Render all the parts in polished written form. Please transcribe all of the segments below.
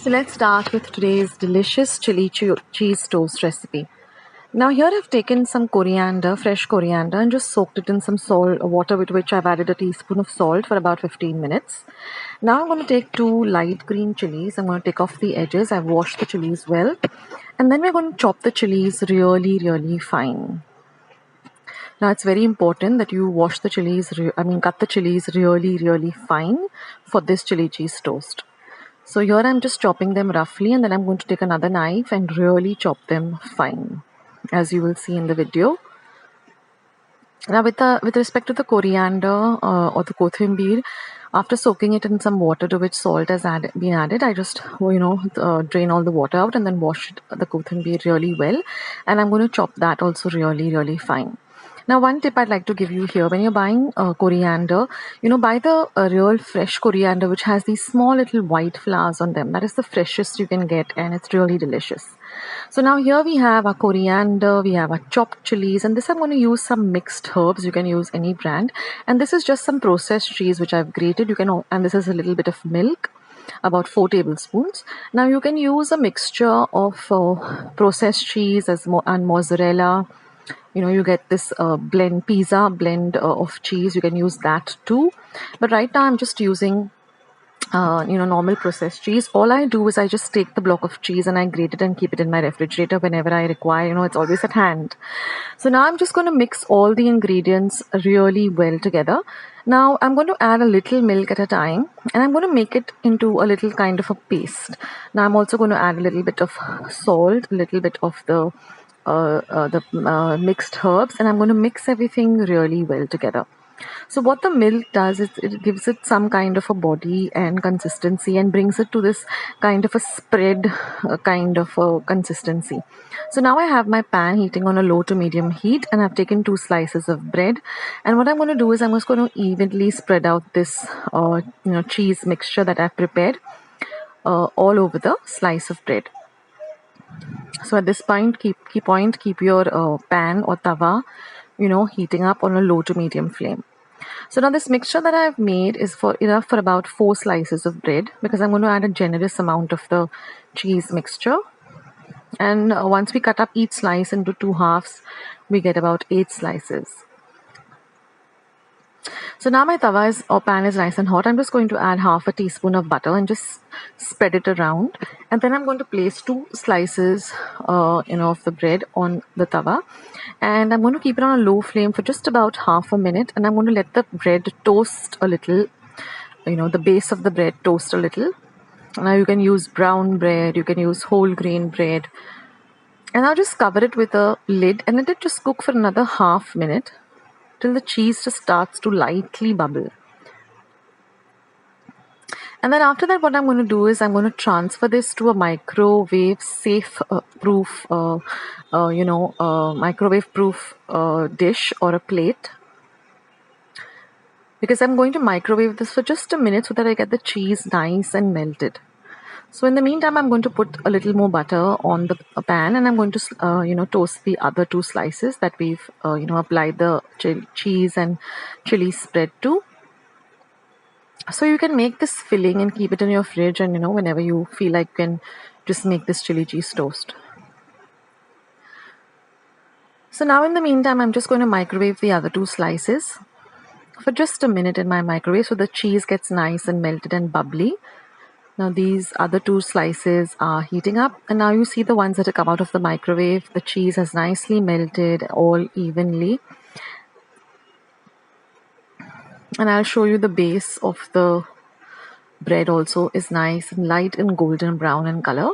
So let's start with today's delicious chili cheese toast recipe. Now here I've taken some coriander, fresh coriander, and just soaked it in some salt water, with which I've added a teaspoon of salt for about 15 minutes. Now I'm going to take 2 light green chilies. I'm going to take off the edges. I've washed the chilies well. And then we're going to chop the chilies really, really fine. Now it's very important that you cut the chilies really, really fine for this chili cheese toast. So here I'm just chopping them roughly, and then I'm going to take another knife and really chop them fine, as you will see in the video. Now with respect to the coriander or the kothimir, after soaking it in some water to which salt has been added, I just drain all the water out and then wash the kothimir really well, and I'm going to chop that also really, really fine. Now, one tip I'd like to give you here: when you're buying coriander, buy the real fresh coriander, which has these small little white flowers on them. That is the freshest you can get, and it's really delicious. So now here we have our coriander, we have our chopped chilies, and this I'm going to use some mixed herbs. You can use any brand, and this is just some processed cheese which I've grated. And this is a little bit of milk, about 4 tablespoons. Now you can use a mixture of processed cheese and mozzarella. You get this pizza blend of cheese. You can use that too, but right now I'm just using normal processed cheese. All I do is I just take the block of cheese and I grate it and keep it in my refrigerator whenever I require. It's always at hand. So now I'm just going to mix all the ingredients really well together. Now I'm going to add a little milk at a time, and I'm going to make it into a little kind of a paste. Now I'm also going to add a little bit of salt, a little bit of the mixed herbs, and I'm going to mix everything really well together. So what the milk does is it gives it some kind of a body and consistency and brings it to this kind of a spread kind of a consistency. So now I have my pan heating on a low to medium heat, and I've taken 2 slices of bread, and what I'm going to do is I'm just going to evenly spread out this cheese mixture that I've prepared all over the slice of bread. So at this point, keep your pan or tawa, heating up on a low to medium flame. So now this mixture that I've made is enough for about 4 slices of bread, because I'm going to add a generous amount of the cheese mixture. And once we cut up each slice into 2 halves, we get about 8 slices. So now my pan is nice and hot. I'm just going to add half a teaspoon of butter and just spread it around. And then I'm going to place 2 slices, of the bread on the tawa. And I'm going to keep it on a low flame for just about half a minute. And I'm going to let the bread toast a little, the base of the bread toast a little. Now you can use brown bread, you can use whole grain bread. And I'll just cover it with a lid and let it just cook for another half minute, till the cheese just starts to lightly bubble. And then after that, what I'm going to do is I'm going to transfer this to a microwave proof dish or a plate, because I'm going to microwave this for just a minute so that I get the cheese nice and melted. So in the meantime, I'm going to put a little more butter on the pan, and I'm going to toast the other 2 slices that we've applied the cheese and chili spread to. So you can make this filling and keep it in your fridge, and whenever you feel like, you can just make this chili cheese toast. So now in the meantime, I'm just going to microwave the other 2 slices for just a minute in my microwave so the cheese gets nice and melted and bubbly. Now these other 2 slices are heating up, and now you see the ones that have come out of the microwave. The cheese has nicely melted all evenly. And I'll show you the base of the bread also is nice and light and golden brown in color.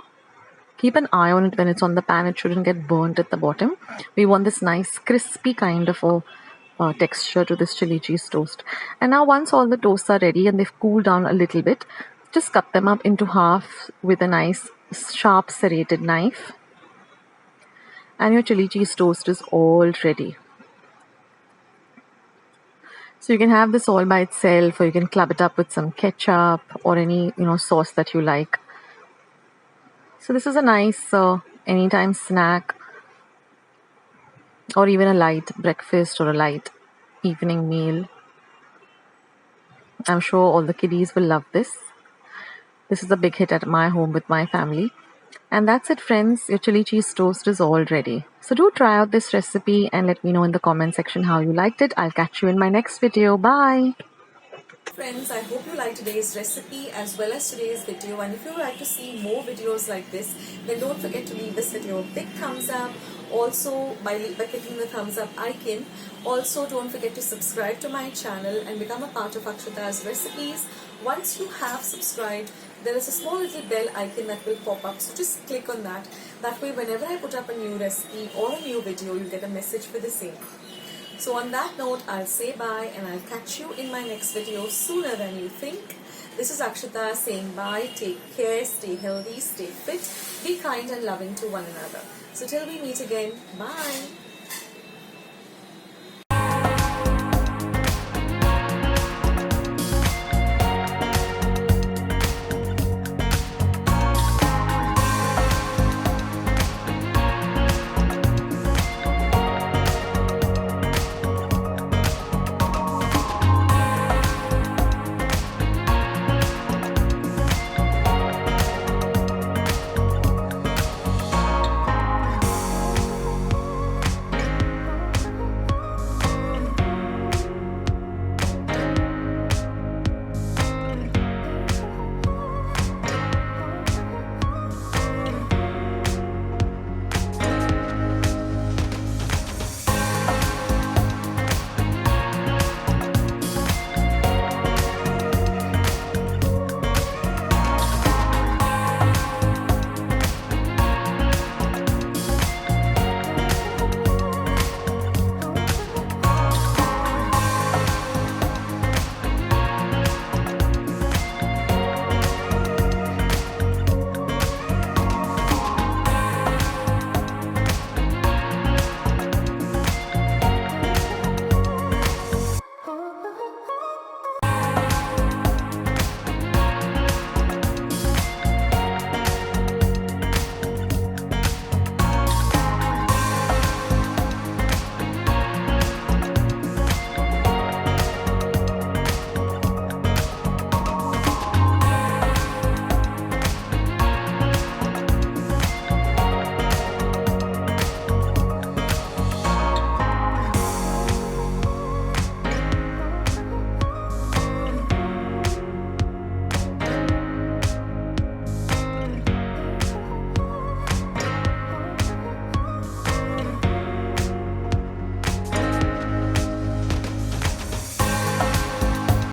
Keep an eye on it when it's on the pan. It shouldn't get burnt at the bottom. We want this nice crispy kind of a texture to this chili cheese toast. And now once all the toasts are ready and they've cooled down a little bit, just cut them up into half with a nice sharp serrated knife. And your chili cheese toast is all ready. So you can have this all by itself, or you can club it up with some ketchup or any sauce that you like. So this is a nice anytime snack, or even a light breakfast or a light evening meal. I'm sure all the kiddies will love this. This is a big hit at my home with my family. And that's it, friends. Your chili cheese toast is all ready. So do try out this recipe and let me know in the comment section how you liked it. I'll catch you in my next video. Bye. Friends, I hope you liked today's recipe as well as today's video, and if you would like to see more videos like this, then don't forget to leave this video a big thumbs up. Also, by clicking the thumbs up icon. Also, don't forget to subscribe to my channel and become a part of Akshata's recipes. Once you have subscribed, there is a small little bell icon that will pop up, so just click on that. That way, whenever I put up a new recipe or a new video, you'll get a message for the same. So on that note, I'll say bye and I'll catch you in my next video sooner than you think. This is Akshata saying bye, take care, stay healthy, stay fit, be kind and loving to one another. So till we meet again, bye.